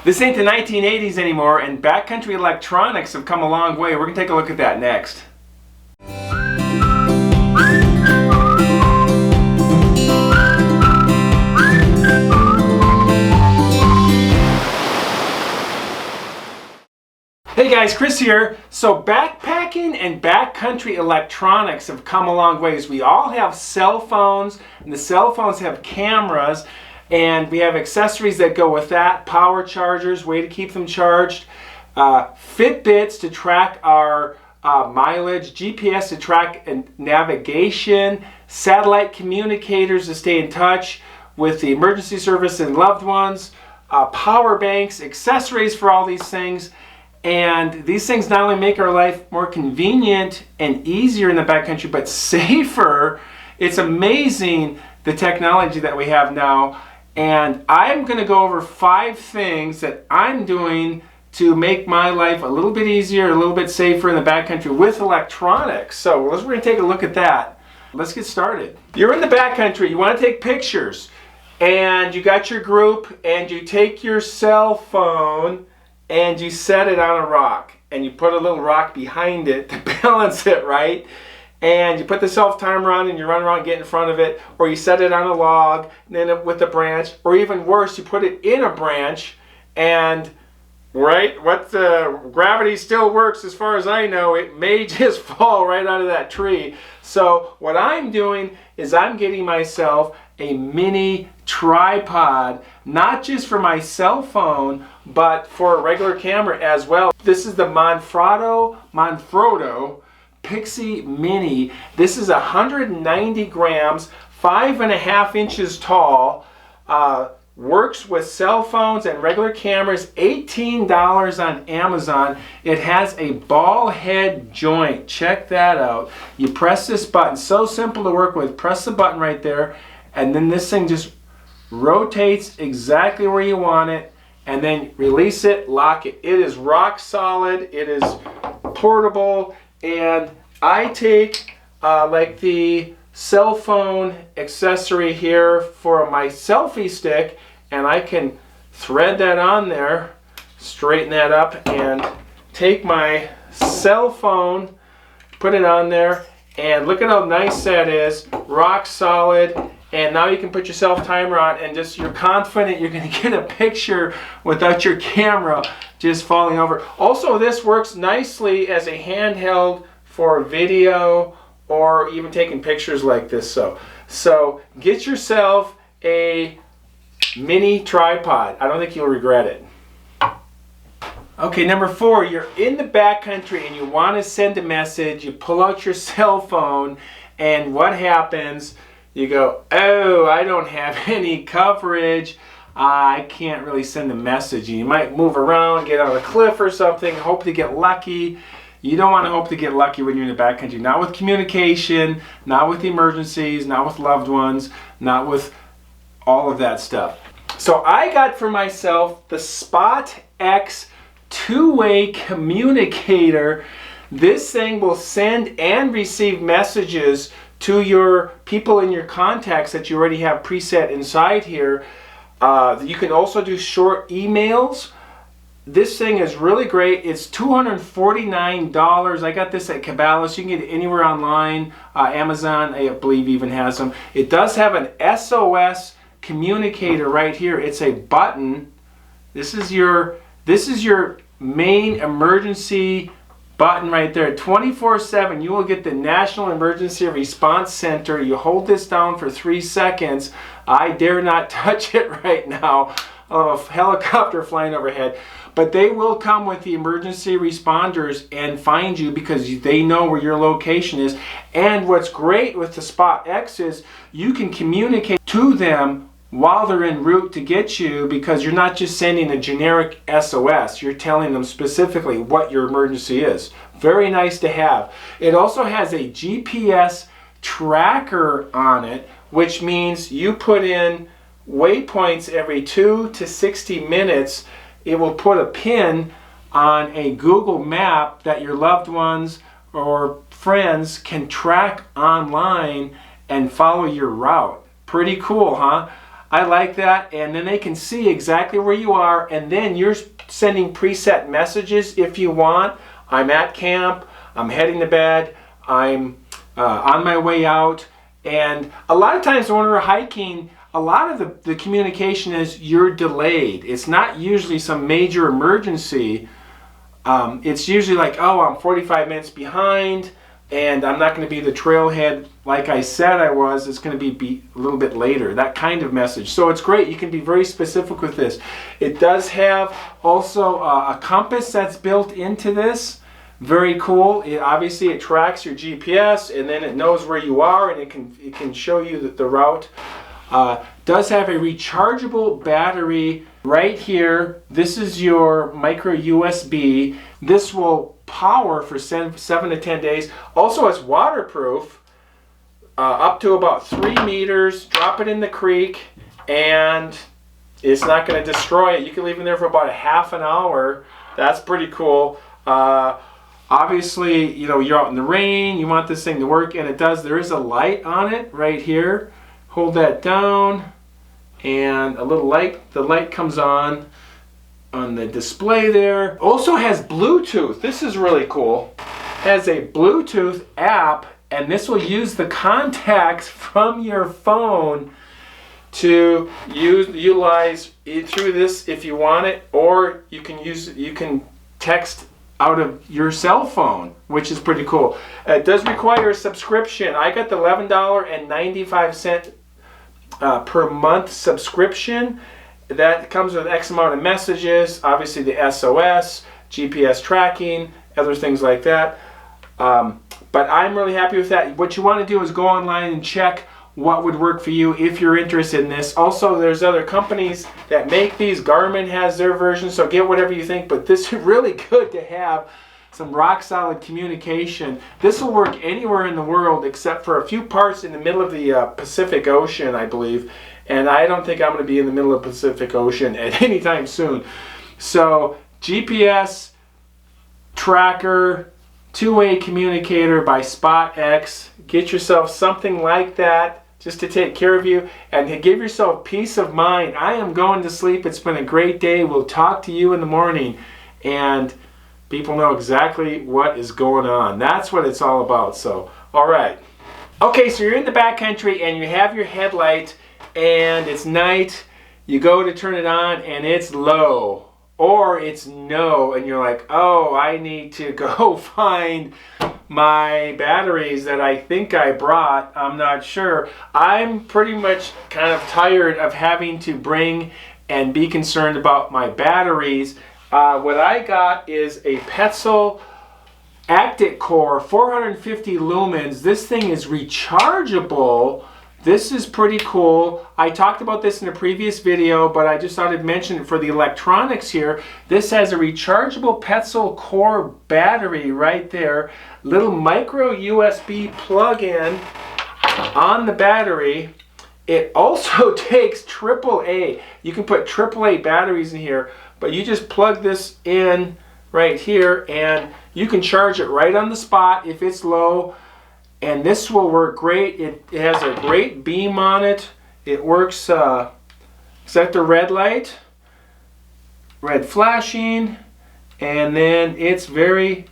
This ain't the 1980s anymore, and backcountry electronics have come a long way. We're going to take a look at that next. Hey guys, Chris here. So backpacking and backcountry electronics have come a long ways. We all have cell phones, and the cell phones have cameras, and we have accessories that go with that, power chargers, way to keep them charged, Fitbits to track our mileage, GPS to track navigation, satellite communicators to stay in touch with the emergency service and loved ones, power banks, accessories for all these things. And these things not only make our life more convenient and easier in the backcountry, but safer. It's amazing the technology that we have now. And I'm going to go over 5 things that I'm doing to make my life a little bit easier, a little bit safer in the backcountry with electronics. So we're going to take a look at that. Let's get started. You're in the backcountry, you want to take pictures, and you got your group, and you take your cell phone and you set it on a rock, and you put a little rock behind it to balance it, right? And you put the self-timer on and you run around, get in front of it, or you set it on a log, and then with a branch, or even worse, you put it in a branch, and gravity still works as far as I know. It may just fall right out of that tree. So what I'm doing is I'm getting myself a mini tripod, not just for my cell phone, but for a regular camera as well. This is the Monfrotto Pixi Mini. This is 190 grams, 5.5 inches tall, works with cell phones and regular cameras, $18 on Amazon. It has a ball head joint. Check that out. You press this button, so simple to work with. Press the button right there, and then this thing just rotates exactly where you want it, and then release it, lock it. It is rock solid, it is portable, and I take like the cell phone accessory here for my selfie stick, and I can thread that on there, straighten that up, and take my cell phone, put it on there, and look at how nice that is, rock solid. And now you can put your self-timer on, and just you're confident you're going to get a picture without your camera just falling over. Also, this works nicely as a handheld for video or even taking pictures like this. So get yourself a mini tripod. I don't think you'll regret it. Okay, number 4, you're in the backcountry and you want to send a message. You pull out your cell phone, and what happens? You go, oh, I don't have any coverage. I can't really send a message. And you might move around, get on a cliff or something, hope to get lucky. You don't want to hope to get lucky when you're in the backcountry. Not with communication, not with emergencies, not with loved ones, not with all of that stuff. So I got for myself the SpotX 2-way communicator. This thing will send and receive messages to your people in your contacts that you already have preset inside here. You can also do short emails. This thing is really great. It's $249. I got this at Cabela's. You can get it anywhere online. Amazon, I believe, even has them. It does have an SOS communicator right here. It's a button. This is your main emergency button right there. 24/7 you will get the National Emergency Response Center. You hold this down for 3 seconds. I dare not touch it right now. I'll have a helicopter flying overhead. But they will come with the emergency responders and find you because they know where your location is. And what's great with the SpotX is you can communicate to them while they're en route to get you, because you're not just sending a generic SOS, you're telling them specifically what your emergency is. Very nice to have. It also has a GPS tracker on it, which means you put in waypoints every 2 to 60 minutes. It will put a pin on a Google map that your loved ones or friends can track online and follow your route. Pretty cool, huh? I like that, and then they can see exactly where you are, and then you're sending preset messages if you want. I'm at camp, I'm heading to bed, I'm on my way out, and a lot of times when we're hiking, a lot of the communication is you're delayed. It's not usually some major emergency. It's usually like, oh, I'm 45 minutes behind, and I'm not going to be the trailhead like I said I was. It's going to be a little bit later, that kind of message. So it's great. You can be very specific with this. It does have also a compass that's built into this. Very cool. Obviously it tracks your GPS, and then it knows where you are, and it can show you the route. Does have a rechargeable battery right here. This is your micro USB. This will power for 7 to 10 days. Also, it's waterproof, up to about 3 meters. Drop it in the creek, and it's not going to destroy it. You can leave it there for about a half an hour. That's pretty cool. Obviously, you know, you're out in the rain. You want this thing to work, and it does. There is a light on it right here. Hold that down, and a little light. The light comes on the display there. Also has Bluetooth. This is really cool. Has a Bluetooth app, and this will use the contacts from your phone to utilize it through this if you want it, or you can text out of your cell phone, which is pretty cool. It does require a subscription. I got the $11.95 per month subscription. That comes with X amount of messages, obviously the SOS, GPS tracking, other things like that. But I'm really happy with that. What you want to do is go online and check what would work for you if you're interested in this. Also, there's other companies that make these. Garmin has their version, so get whatever you think, but this is really good to have some rock solid communication. This will work anywhere in the world except for a few parts in the middle of the Pacific Ocean, I believe, and I don't think I'm going to be in the middle of the Pacific Ocean at any time soon. So GPS tracker, two-way communicator by SpotX. Get yourself something like that just to take care of you and to give yourself peace of mind. I am going to sleep. It's been a great day. We'll talk to you in the morning, and people know exactly what is going on. That's what it's all about. So, all right. Okay, so you're in the backcountry and you have your headlight and it's night. You go to turn it on and it's low, or it's no, and you're like, oh, I need to go find my batteries that I think I brought. I'm not sure. I'm pretty much kind of tired of having to bring and be concerned about my batteries. What I got is a Petzl Actic core, 450 lumens. This thing is rechargeable. This is pretty cool. I talked about this in a previous video, but I just thought I'd mention it for the electronics here. This has a rechargeable Petzl core battery right there. Little micro USB plug-in on the battery. It also takes AAA. You can put AAA batteries in here, but you just plug this in right here and you can charge it right on the spot if it's low. And this will work great. It has a great beam on it. It works, set the red light, red flashing, and then it's very,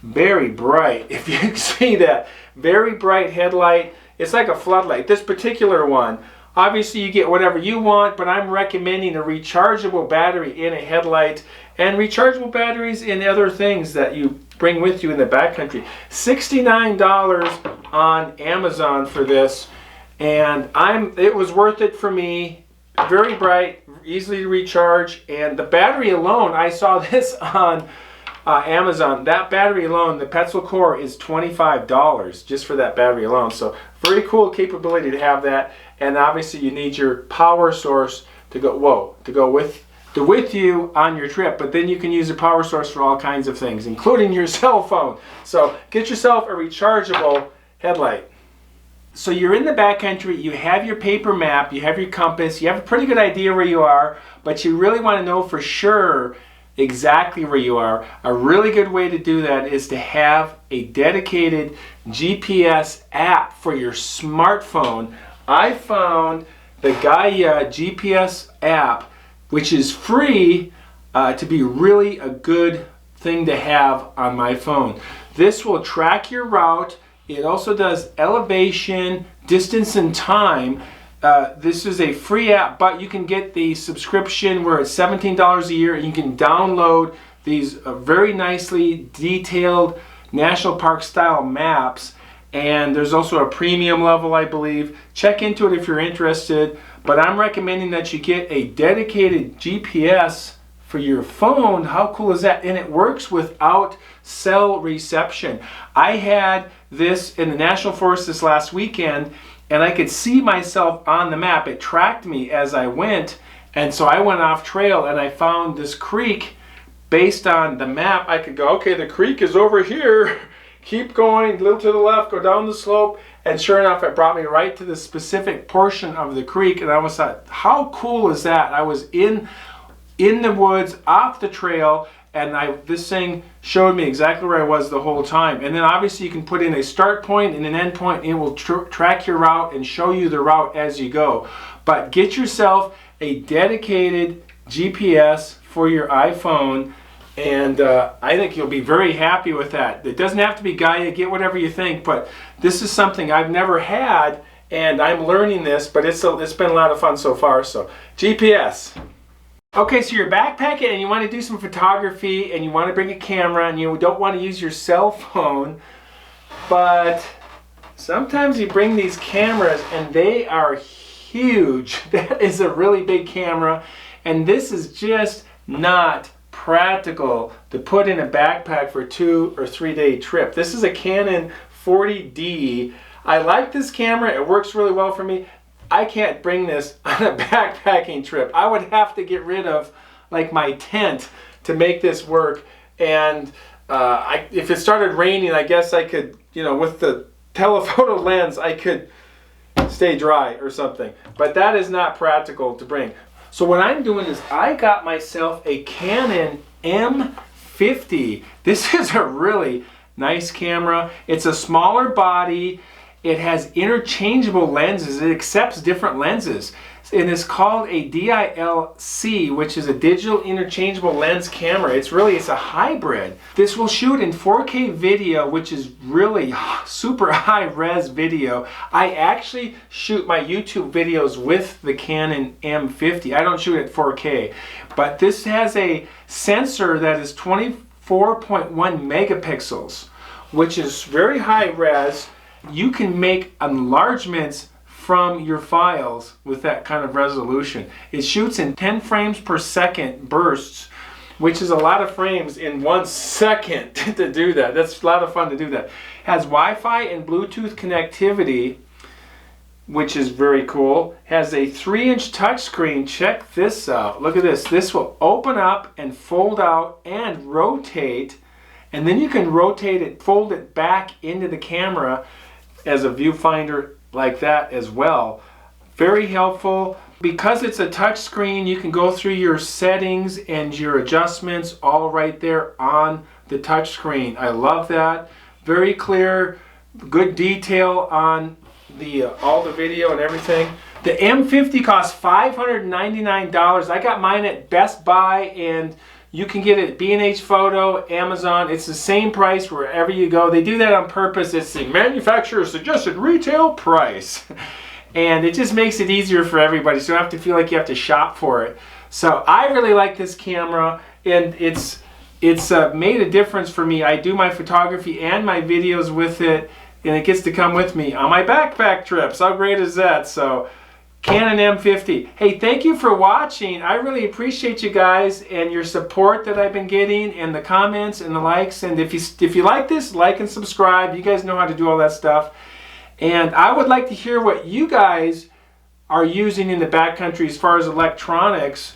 very bright. If you can see that, very bright headlight. It's like a floodlight. This particular one, obviously you get whatever you want, but I'm recommending a rechargeable battery in a headlight and rechargeable batteries in other things that you bring with you in the backcountry. $69 on Amazon for this, and it was worth it for me. Very bright, easily to recharge, and the battery alone, I saw this on Amazon. That battery alone, the Petzl core, is $25 just for that battery alone. So very cool capability to have that, and obviously you need your power source to go with you on your trip, but then you can use a power source for all kinds of things, including your cell phone. So get yourself a rechargeable headlight. So you're in the backcountry, you have your paper map, you have your compass, you have a pretty good idea where you are, but you really want to know for sure exactly where you are. A really good way to do that is to have a dedicated GPS app for your smartphone. I found the Gaia GPS app, which is free, to be really a good thing to have on my phone. This will track your route. It also does elevation, distance, and time. This is a free app, but you can get the subscription where it's $17 a year, and you can download these very nicely detailed national park style maps. And there's also a premium level, I believe. Check into it if you're interested, but I'm recommending that you get a dedicated GPS for your phone. How cool is that? And it works without cell reception. I had this in the National Forest this last weekend, and I could see myself on the map. It tracked me as I went, and so I went off trail and I found this creek. Based on the map, I could go, okay, the creek is over here. Keep going, a little to the left, go down the slope, and sure enough, it brought me right to the specific portion of the creek, and I was like, how cool is that? I was in the woods, off the trail, and this thing showed me exactly where I was the whole time. And then obviously you can put in a start point and an end point, and it will track your route and show you the route as you go. But get yourself a dedicated GPS for your iPhone, and I think you'll be very happy with that. It doesn't have to be Gaia, get whatever you think, but this is something I've never had, and I'm learning this, but it's been a lot of fun so far. So GPS. Okay, so you're backpacking and you want to do some photography and you want to bring a camera and you don't want to use your cell phone, but sometimes you bring these cameras and they are huge. That is a really big camera, and this is just not practical to put in a backpack for a 2 or 3 day trip. This is a Canon 40D. I like this camera, it works really well for me. I can't bring this on a backpacking trip. I would have to get rid of like my tent to make this work, and if it started raining, I guess I could, you know, with the telephoto lens I could stay dry or something, but that is not practical to bring. So what I'm doing is I got myself a Canon M50. This is a really nice camera. It's a smaller body. It has interchangeable lenses. It accepts different lenses. And it's called a DILC, which is a digital interchangeable lens camera. It's a hybrid. This will shoot in 4K video, which is really super high res video. I actually shoot my YouTube videos with the Canon M50. I don't shoot at 4K, but this has a sensor that is 24.1 megapixels, which is very high res. You can make enlargements from your files with that kind of resolution. It shoots in 10 frames per second bursts, which is a lot of frames in 1 second to do that. That's a lot of fun to do that. Has Wi-Fi and Bluetooth connectivity, which is very cool. Has a 3-inch touchscreen. Check this out. Look at this. This will open up and fold out and rotate, and then you can rotate it, fold it back into the camera as a viewfinder like that as well. Very helpful. Because it's a touch screen, you can go through your settings and your adjustments all right there on the touch screen. I love that. Very clear, good detail on the all the video and everything. The M50 costs $599. I got mine at Best Buy, and you can get it at B&H Photo, Amazon. It's the same price wherever you go. They do that on purpose. It's the manufacturer's suggested retail price. And it just makes it easier for everybody, so you don't have to feel like you have to shop for it. So I really like this camera, and it's made a difference for me. I do my photography and my videos with it, and it gets to come with me on my backpack trips. How great is that? So Canon M50. Hey, thank you for watching. I really appreciate you guys and your support that I've been getting, and the comments and the likes. And if you like this, like and subscribe. You guys know how to do all that stuff. And I would like to hear what you guys are using in the backcountry as far as electronics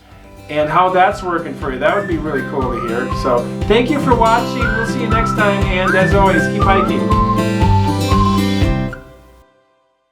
and how that's working for you. That would be really cool to hear. So thank you for watching. We'll see you next time. And as always, keep hiking.